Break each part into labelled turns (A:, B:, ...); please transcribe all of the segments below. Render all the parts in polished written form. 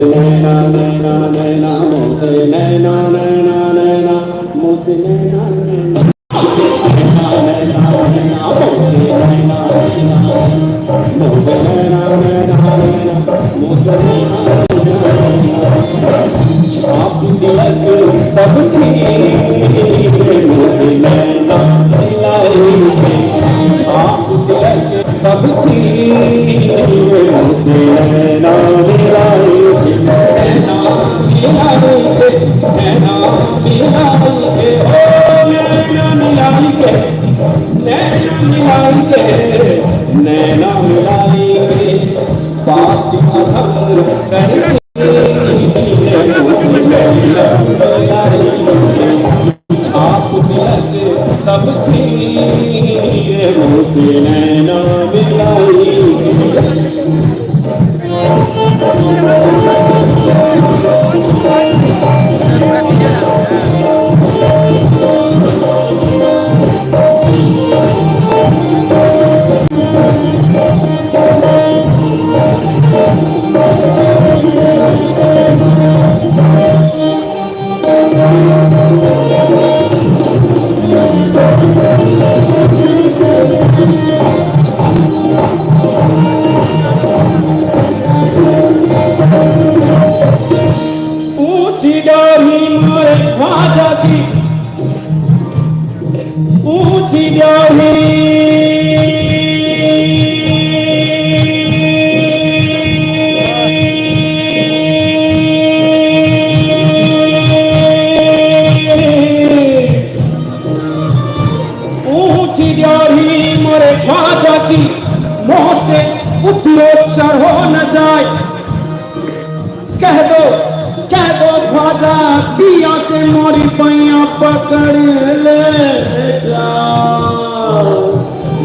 A: नैना नैना नैना मोसे नैना नैना नैना मोसे नैना नैना नैना नैना मोसे नैना नैना मोसे नैना नैना नैना मोसे नैना आप दिलक सब छीन मोसे नैना मिलाए आप दिलक सब छीन मोसे नैना मिलाए नैना मिलाई के बात कर आप सब छीन मुझे नैना मिलाई ऊंची ड्योढ़ी मोरे ख्वाजा की मोह से उठोक्षर हो न जाए कह दो ख्वाजा पिया से मोरी पैया पकड़ ले जा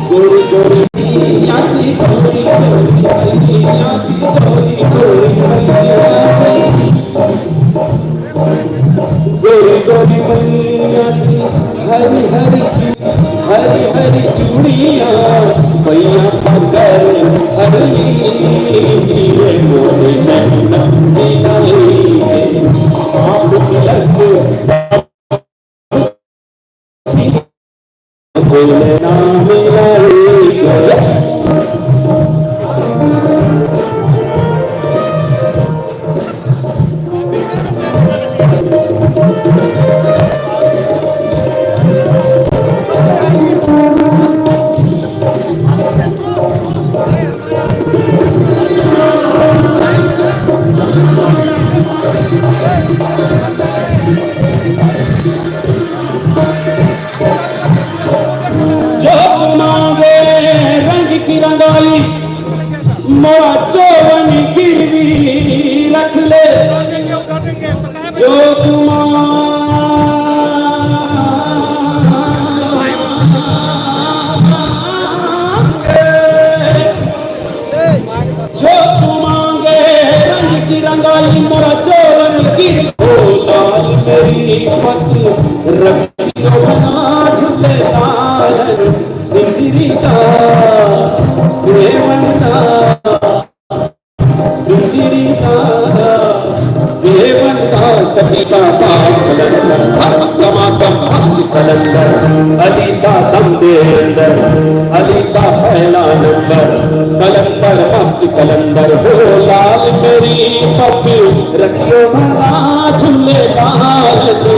A: गोरी गोरी आती गोरी गोरी आती गोरी गोरी गोरी गोरी आती हरी हरी हरी हरी चूड़िया पैया पकड़ हरी गोरी नैना मिलाई आप तिलक बोलना मिलाई रंगाली मोरा चोवन गिरवी रख ले जो मांगे रंग की रंगाली मोरा चोवन गिरवी लाल मेरी मत रखियो बना झूलेलाल सिंदरी का सेवनता सखीता कलंदर अलीता दमदेंदर अलीता पहला नंबर कलंदर मस्त कलंदर हो लाल मेरी पग रखियो भला झूले लाल तू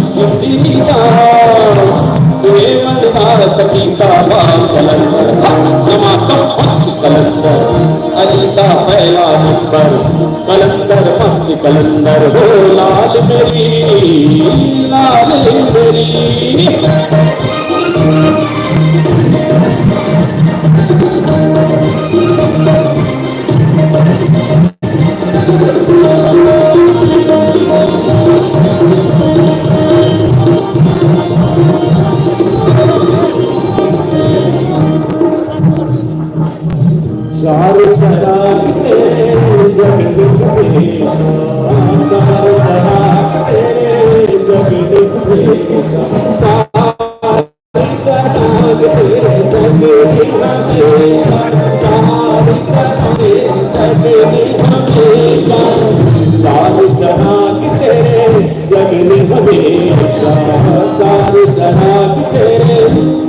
A: सुंदरिया सखीता कलंदर कलंदर अलीता पहला नंबर कलंदर मस्त कलंदर हो लाल मेरी सारे जहां के जगत में सारे जहां के जगत में सारे जहां के जगत में सारे जहां की तेरे जगने हमेशा, सारे जहां की तेरे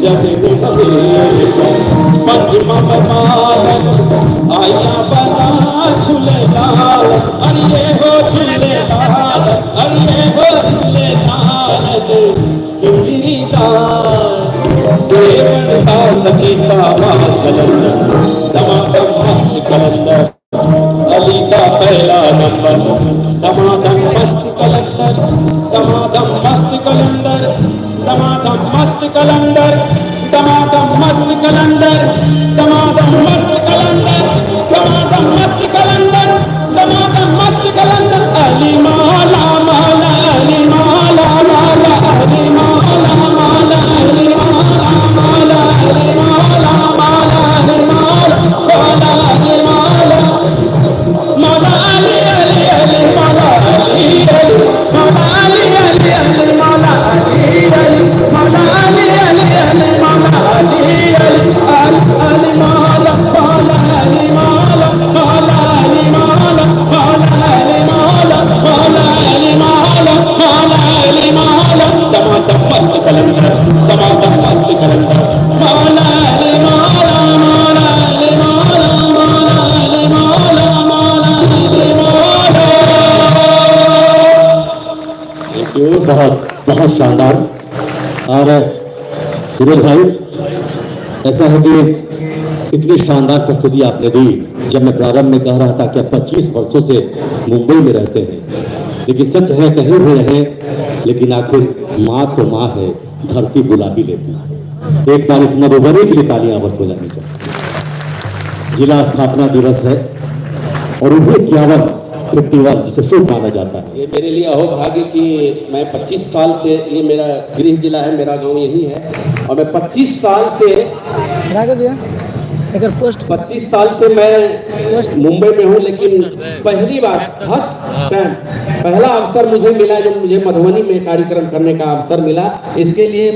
A: जगने हमेशा। पंचमा बमालन आया बना झूलेलाल, अरे हो झूलेलाल, अरे हो झूलेलाल सिंदरी दास सेवन दास की सावास कलंदर, दमादम मस्त कलंदर, अली का पहला नंबर, दमादम मस्त कलंदर, दमादम मस्त कलंदर, दमादम मस्त कलंदर, दमादम मस्त कलंदर, दमादम मस्त कलंदर, दमादम मस्त कलंदर, दमादम मस्त कलंदर। अली माला माला अली माला माला अली माला माला अली माला माला अली माला माला अली माला माला अली माला माला अली अली अली माला अली अली माला अली अली अली माला अली अली माला अली अली अली माला अली अली अली माला माला अली माला माला अली माला माला अली माला माला अली माला माला अली माला। दमादम मस्त कलंदर, दमादम मस्त कलंदर, माला अली माला माला अली माला माला अली माला माला अली माला।
B: बहुत बहुत शानदार। और सूरज भाई, ऐसा है कि इतनी शानदार प्रस्तुति आपने दी। जब मैं प्रारंभ में कह रहा था कि आप 25 वर्षों से मुंबई में रहते हैं, लेकिन सच है कहीं भी रहे, लेकिन आखिर माँ तो माँ है, धरती गुलाबी लेती है। एक बार इस मधुबनी के लिए तालियां अवश्य बजानी चाहिए। जिला स्थापना दिवस है और उन्हें 51 जिसे शुभ माना जाता है।
A: ये मेरे लिए अहोभाग्य कि मैं 25 साल से, ये मेरा गृह जिला है, मेरा गांव यही है, और मैं 25 साल से
C: अगर पोस्ट
A: 25 साल से मैं मुंबई में हूँ, लेकिन पहली बार फर्स्ट टाइम पहला अवसर मुझे मिला जब मुझे मधुबनी में कार्यक्रम करने का अवसर मिला। इसके लिए